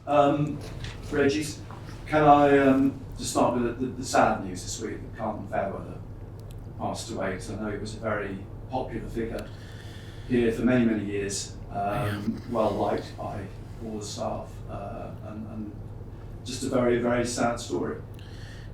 Regis, can I just start with the sad news this week that Carlton Fairweather passed away, because I know he was a very popular figure here for many, many years, well liked by all the staff, and just a very, very sad story.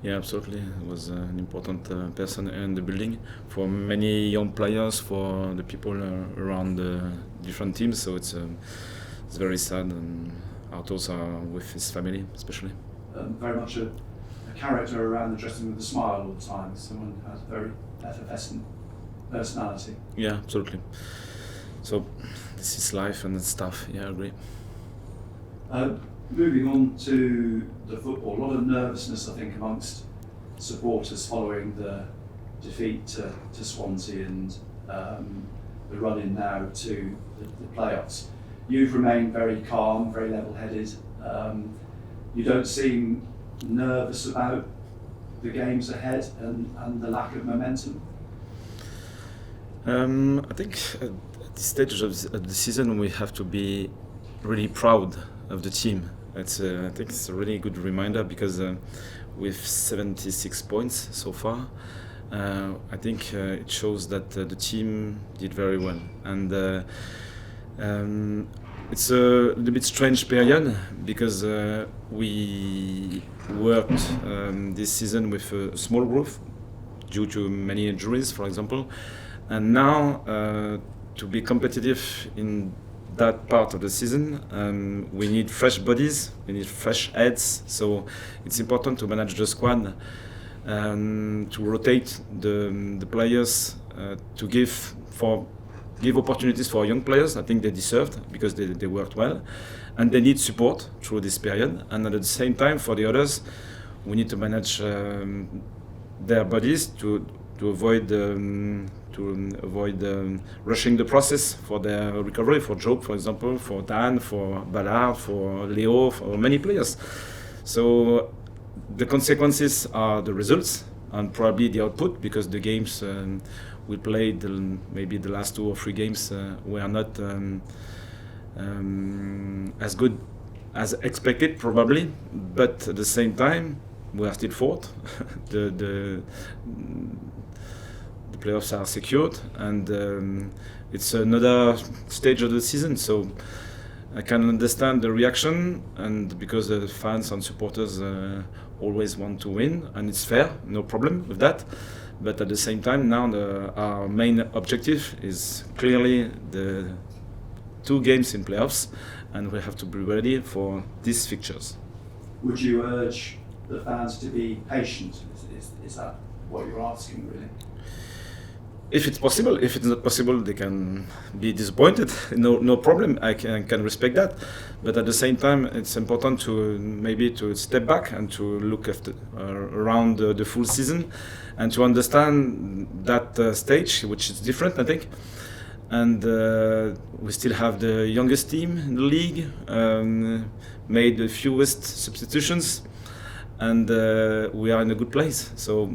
Yeah, absolutely. It was an important person in the building for many young players, for the people around the different teams. So it's very sad, and our thoughts are with his family, especially. Very much a character around the dressing room with a smile all the time. Someone who has a very effervescent personality. Yeah, absolutely. So this is life and it's tough. Yeah, I agree. Moving on to the football, a lot of nervousness, I think, amongst supporters following the defeat to Swansea and the run-in now to the playoffs. You've remained very calm, very level-headed. You don't seem nervous about the games ahead and the lack of momentum. I think at this stage of the season we have to be really proud of the team. I think it's a really good reminder, because with 76 points so far, I think it shows that the team did very well. And it's a little bit strange period, because we worked this season with a small group due to many injuries, for example. And now to be competitive in that part of the season, we need fresh bodies, we need fresh heads. So it's important to manage the squad, to rotate the players, to give opportunities for young players. I think they deserved, because they worked well, and they need support through this period. And at the same time, for the others, we need to manage their bodies to avoid rushing the process for their recovery, for Job, for example, for Dan, for Ballard, for Leo, for many players. So the consequences are the results and probably the output, because the games we played, maybe the last 2 or 3 games, were not as good as expected, probably. But at the same time, we are still fourth. The playoffs are secured, and it's another stage of the season. So I can understand the reaction, and because the fans and supporters always want to win, and it's fair, no problem with that. But at the same time, now our main objective is clearly the 2 games in playoffs, and we have to be ready for these fixtures. Would you urge the fans to be patient? Is that what you're asking, really? If it's possible. If it's not possible, they can be disappointed. No problem. I can respect that. But at the same time, it's important to step back and to look after around the full season, and to understand that stage, which is different, I think. And we still have the youngest team in the league, made the fewest substitutions, and we are in a good place. So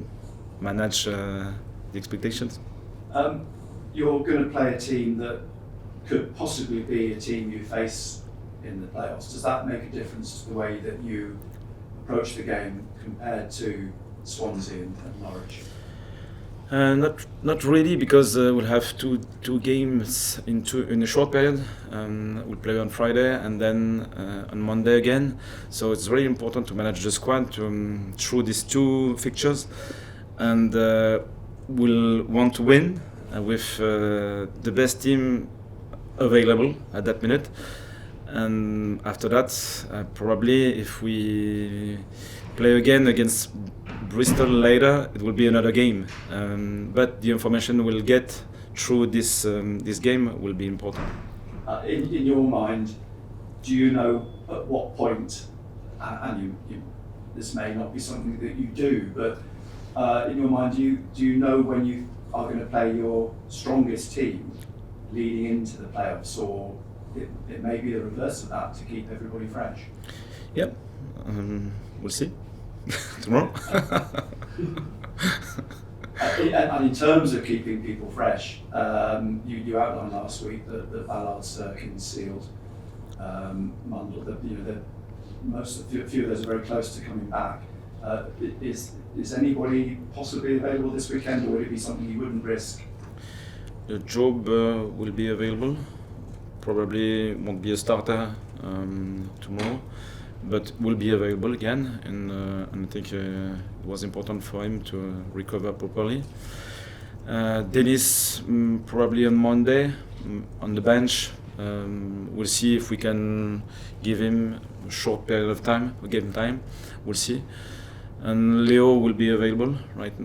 manage the expectations. You're going to play a team that could possibly be a team you face in the playoffs. Does that make a difference to the way that you approach the game compared to Swansea and Norwich? Not really, because we'll have two games in a short period. We'll play on Friday and then on Monday again. So it's very important to manage the squad through these 2 fixtures, and we'll want to win with the best team available at that minute. And after that, probably if we play again against Bristol later, it will be another game. But the information we'll get through this game will be important. In your mind, do you know at what point, and this may not be something that you do, but in your mind, do you know when you are going to play your strongest team leading into the playoffs, or it may be the reverse of that to keep everybody fresh? Yep, we'll see tomorrow. And in terms of keeping people fresh, you outlined last week that Ballard's concealed Mundell, a few of those are very close to coming back. Is anybody possibly available this weekend, or would it be something you wouldn't risk? Job will be available. Probably won't be a starter tomorrow, but will be available again. And I think it was important for him to recover properly. Dennis probably on Monday on the bench. We'll see if we can give him a short period of time, game time. We'll see. And Leo will be available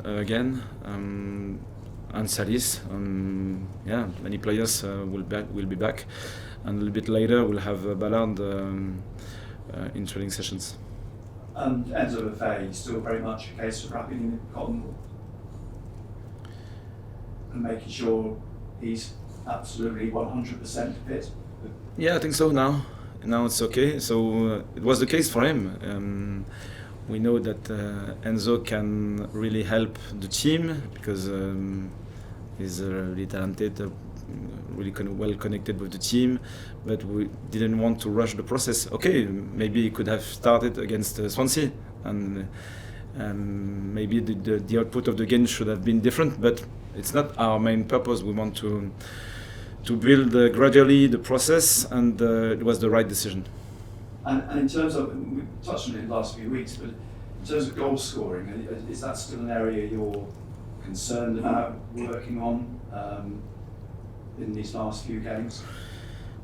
again. And Salis, many players will be back. And a little bit later we'll have Ballard in training sessions. And Enzo Lefebvre, still very much a case of wrapping him in cotton wool and making sure he's absolutely 100% fit. Yeah, I think so now. Now it's okay. So it was the case for him. We know that Enzo can really help the team because he's really talented, really well connected with the team. But we didn't want to rush the process. Okay, maybe he could have started against Swansea, and maybe the output of the game should have been different. But it's not our main purpose. We want to build gradually the process, and it was the right decision. And in terms of, we touched on it in the last few weeks, but in terms of goal scoring, is that still an area you're concerned about working on in these last few games?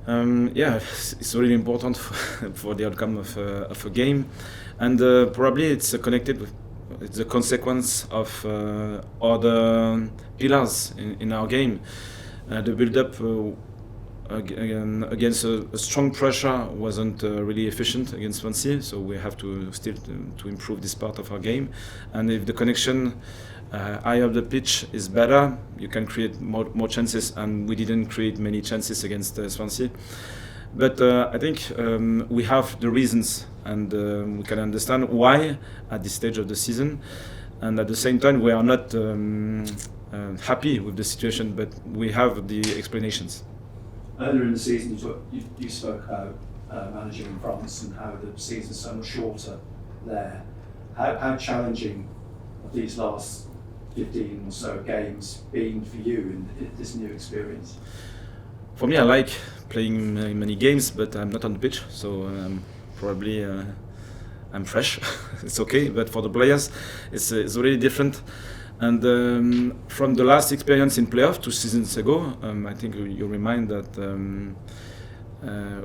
It's really important for the outcome of a game, and probably it's connected with. It's a consequence of other pillars in our game. The build-up against a strong pressure wasn't really efficient against Swansea, so we have to still to improve this part of our game. And if the connection high up the pitch is better, you can create more chances. And we didn't create many chances against Swansea. But I think we have the reasons, and we can understand why at this stage of the season. And at the same time, we are not happy with the situation, but we have the explanations. Earlier in the season, you spoke about managing in France and how the season's so much shorter there. How challenging have these last 15 or so games been for you in this new experience? For me, I like playing many games, but I'm not on the pitch, so probably I'm fresh. It's okay, but for the players, it's really different. And from the last experience in playoff 2 seasons ago, I think you remind that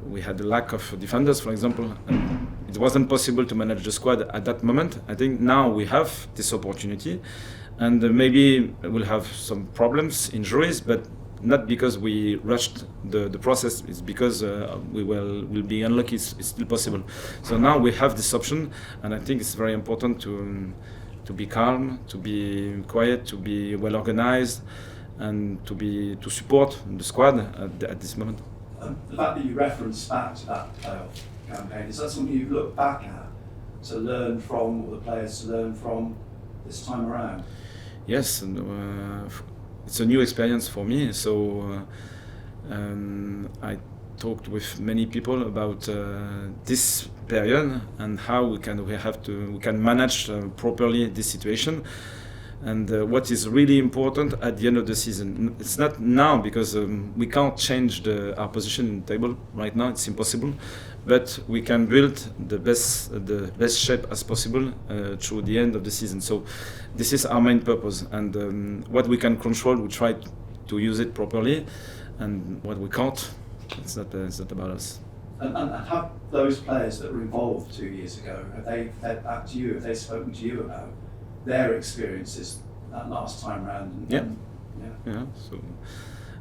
we had a lack of defenders, for example, and it wasn't possible to manage the squad at that moment. I think now we have this opportunity, and maybe we'll have some problems, injuries, but not because we rushed the process. It's because we will be unlucky. It's still possible. So now we have this option, and I think it's very important to be calm, to be quiet, to be well organized, and to support the squad at this moment. The fact that you reference back to that playoff campaign, is that something you look back at to learn from, or the players to learn from this time around? Yes, it's a new experience for me. So I talked with many people about this period and how we can manage properly this situation. And what is really important at the end of the season, it's not now because we can't change our position in the table right now. It's impossible, but we can build the best shape as possible through the end of the season. So this is our main purpose, and what we can control, we try to use it properly, and what we can't, it's not about us. And have those players that were involved 2 years ago, have they fed back to you? Have they spoken to you about their experiences that last time round? Yeah. So,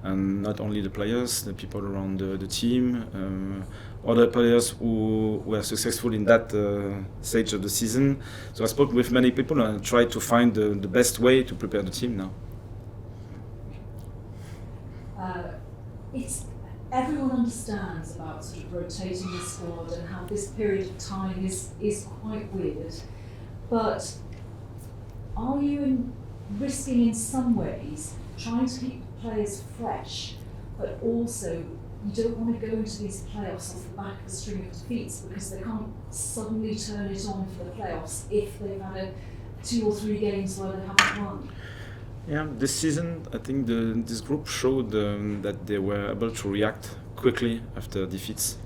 and not only the players, the people around the team, other players who were successful in that stage of the season. So I spoke with many people and tried to find the best way to prepare the team now. Everyone understands about sort of rotating the squad and how this period of time is quite weird, but are you risking in some ways trying to keep players fresh, but also you don't want to go into these playoffs off the back of a string of defeats because they can't suddenly turn it on for the playoffs if they've had 2 or 3 games where they haven't won. Yeah, this season I think this group showed that they were able to react quickly after defeats.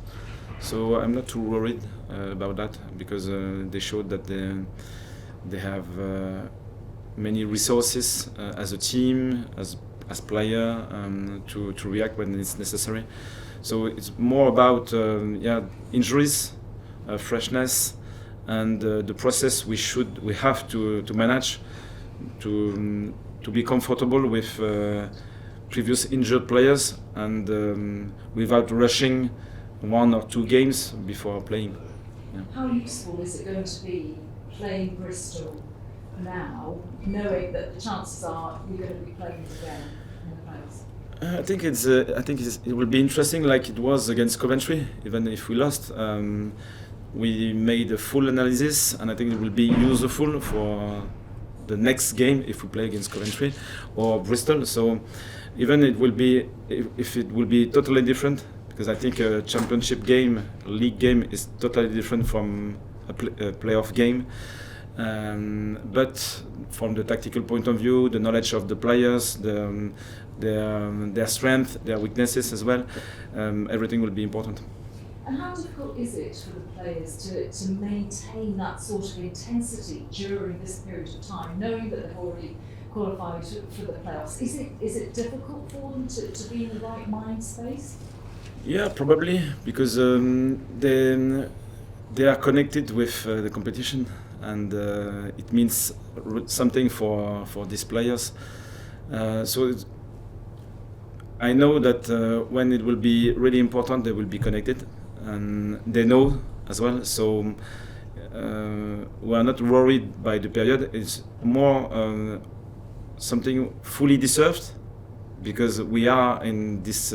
So I'm not too worried about that because they showed that they have many resources as a team, as player, to react when it's necessary. So it's more about injuries, freshness, and the process we have to manage to be comfortable with previous injured players and without rushing 1 or 2 games before playing. Yeah. How useful is it going to be playing Bristol now, knowing that the chances are you're going to be playing again in the playoffs? I think it will be interesting, like it was against Coventry. Even if we lost, we made a full analysis, and I think it will be useful for the next game if we play against Coventry or Bristol. So even it will be if it will be totally different, because I think a championship game, a league game, is totally different from a playoff game. But from the tactical point of view, the knowledge of the players, their strength, their weaknesses as well, everything will be important. And how difficult is it for the players to maintain that sort of intensity during this period of time, knowing that they've already qualified for the playoffs? Is it difficult for them to be in the right mind space? Yeah, probably, because they are connected with the competition, and it means something for these players. So I know that when it will be really important, they will be connected, and they know as well. So we are not worried by the period. It's more something fully deserved, because we are in this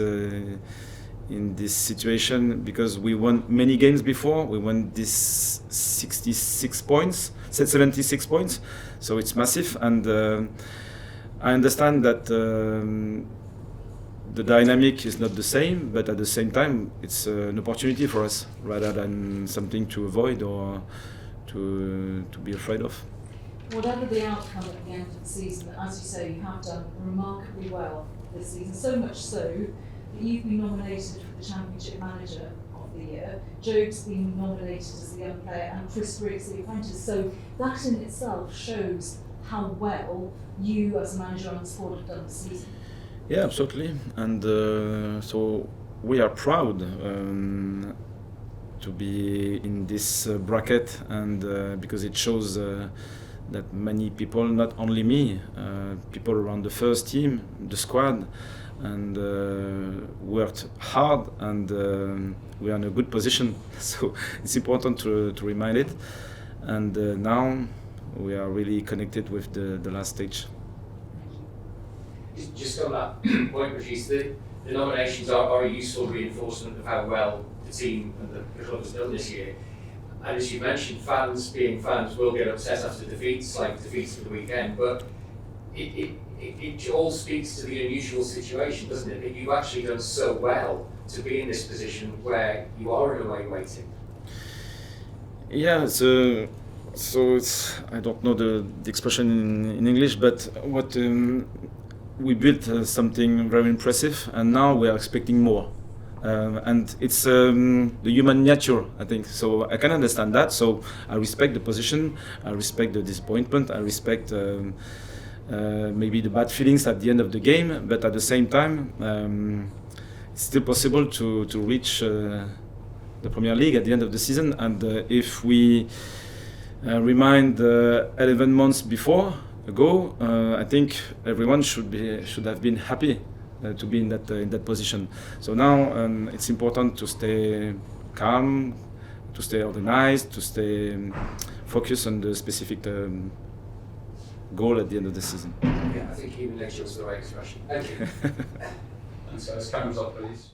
situation because we won many games before. We won this 76 points, 76 points, so it's massive. And I understand that the dynamic is not the same, but at the same time it's an opportunity for us rather than something to avoid or to be afraid of. Whatever the outcome at the end of the season, as you say, you have done remarkably well this season, so much so that you've been nominated for the Championship Manager of the Year. Jobe's been nominated as the young player, and Chris Briggs the apprentice. So that in itself shows how well you as a manager and the squad have done this season. Yeah, absolutely. And so we are proud to be in this bracket, and because it shows that many people, not only me, people around the first team, the squad, and worked hard, and we are in a good position. So it's important to remind it. And now we are really connected with the last stage. Just on that point, Patrice, the nominations are a useful reinforcement of how well the team and the club has done this year. And as you mentioned, fans being fans will get upset after defeats, like defeats for the weekend, but it all speaks to the unusual situation, doesn't it? That you've actually done so well to be in this position where you are in a way waiting. Yeah, so it's, I don't know the expression in English, but what we built something very impressive, and now we are expecting more. And it's the human nature, I think. So I can understand that. So I respect the position, I respect the disappointment, I respect maybe the bad feelings at the end of the game. But at the same time, it's still possible to reach the Premier League at the end of the season. And if we remind 11 months ago, I think everyone should have been happy to be in that position. So now it's important to stay calm, to stay organized, to stay focused on the specific goal at the end of the season. Yeah, I think human nature was the right expression. Thank you. And so, as cameras off, please.